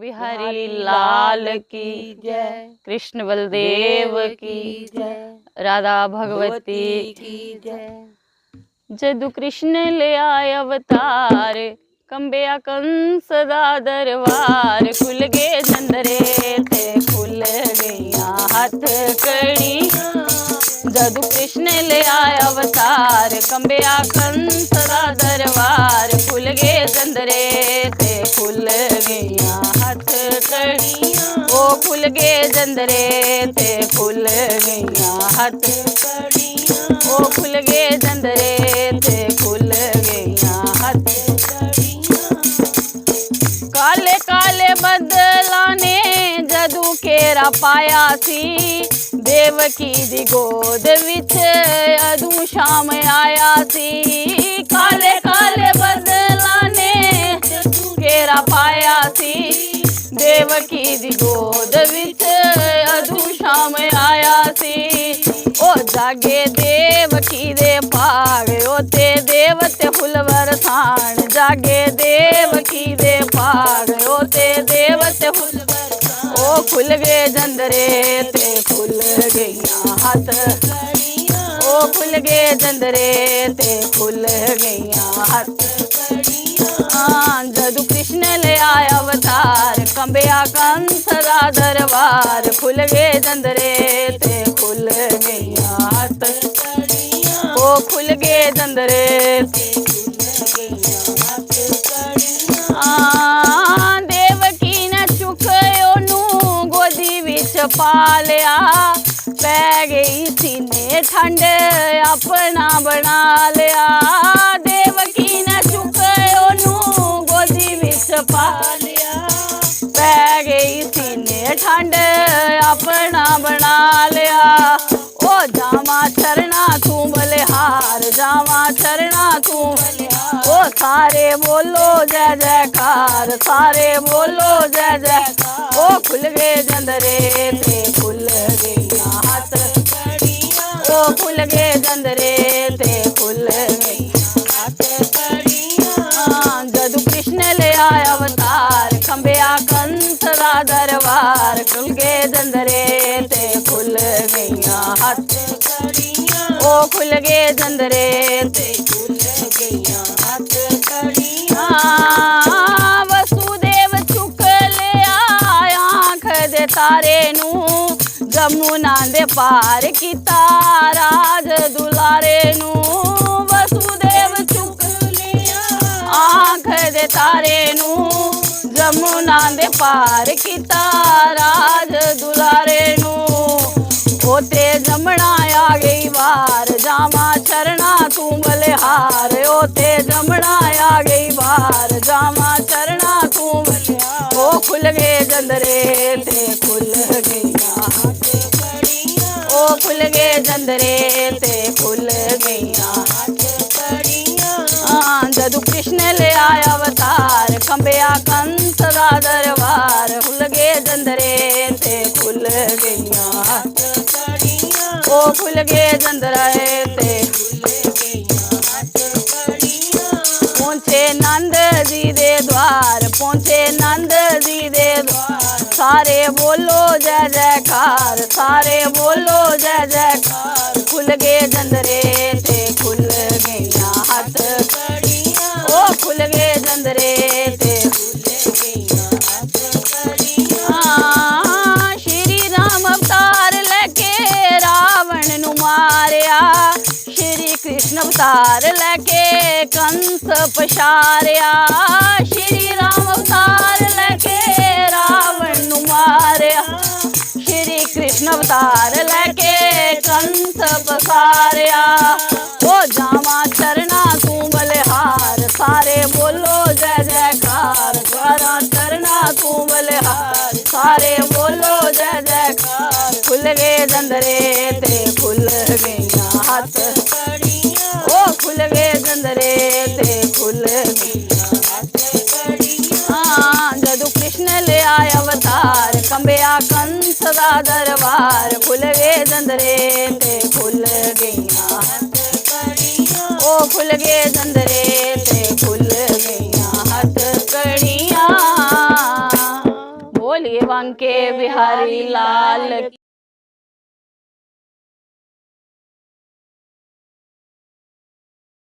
बिहारी लाल की जय, कृष्ण बलदेव की जय, राधा भगवती की जय। जदू कृष्ण ले आए अवतार, कंबिया कंस दा दरबार, खुल गए जंदरे ते खुल गईया हथ कड़ियां। जदू कृष्ण ले आए अवतार, कंबिया कंस दा दरबार, खुल गए जंदरे ते खुल गईया हथ कड़ियां। ओ खुल गए जंदरे ते खुल गईया हथ कड़ियां। ओ खुल गए जंदरे ते खुल गईया हथ कड़ियां। काले काले बदला ने जदू केरा पाया सी, देवकी दी गोद विच अदू शाम आया सी। काले काले बदला ने जदू केरा पाया सी, देवकी दी गोद विच अदू शाम आया सी। ओ जागे देवकी दे पाग, ओ ते देवते फुलवर थान, जागे देवकी दे पाग, ओ ते देवते फुलवर थान। ओ खुल गए जंदरे ते खुल गईया हथ कड़ियां। ओ खुल गए जंदरे ते खुल गईया हथ कड़ियां। जदू कृष्ण ले आया अवतार, कंबिया कंस दा दरबार, खुल गए जंदरे ते खुल गईया हथ कड़ियां। ओ खुल गए जंदरे ते खुल गईया हथ कड़ियां। देवकी ने चुक ओनू गोदी विच पा लिया, पै गई सीने ठंड अपना बना लिया। देवकी ने चुक ओनू गोदी विच पा लिया, पै गई सीने ठंड अपना बना लिया। ओ जावा चरना तू बलिहार, जावा चरना तू बलिहार। ओ सारे बोलो जय जयकार, सारे बोलो जय जयकार। ओ खुल गए जंदरे ते खुल गईया हथ कड़ियां। ओ खुल गए जंदरे ते खुल गईया हथ कड़ियां। जदू कृष्ण ले आया अवतार, कंबिया कंस दा दरबार, खुल गए जंदरे ते खुल गईया हथ कड़ियां। ओ खुल गए जंदरे ते खुल गईया हथ कड़ियां। वसुदेव चुक ले आया आंख दे तारे नू, जमुना दे पार कीता राज दुलारे नू। वसुदेव चुक लिया आंख दे तारे नू, जमुना दे पार कीता राज दुलारे नू। ओते जमना आ गई बार, जावा चरना तू बलिहार। ओते जमना आ गई बार, जावा चरना तू बलिहार। ओ खुल गए जंदरे ते खुल गईया हथ कड़ियां। ओ खुल गए जंदरे ते खुल गईया हथ कड़ियां। जदू कृष्ण ले आया अवतार, कंबिया कंस दा दरबार, खुल गए जंदरे ते खुल गईया हथ कड़ियां। ओ खुल गए जंदरे ते खुल गईया हथ कड़ियां। पहुंचे नंद जी दे द्वार, पहुंचे नंद जी दे द्वार, सारे बोलो जय जयकार, सारे बोलो जय जयकार। खुल गए जंदरे ते खुल गईया हथ कड़ियां। ओ खुल गए जंदरे ते खुल गईया हथ कड़ियां। श्री राम अवतार लेके रावण नु मारिया, श्री कृष्ण अवतार लेके कंस पछारिया। श्री राम अवतार लेके रावण नु मारिया, श्री कृष्ण अवतार लेके कंस पछारिया। ओ जावा चरना तू बलिहार, सारे बोलो जय जयकार। द्वारा चरना तू बलिहार, सारे बोलो जय जयकार। खुल गए जंदरे ते खुल गईया हथ कड़ियां। ओ खुल गए जंदरे ते खुल गईया हथ कड़ियां। जदू कृष्ण ले आया अवतार, कंबिया कंस दा दरबार, खुल गए जंदरे ते खुल गईया हथ कड़ियां। ओ खुल गए जंदरे ते खुल गईया हथ कड़ियां। बांके बिहारी लाल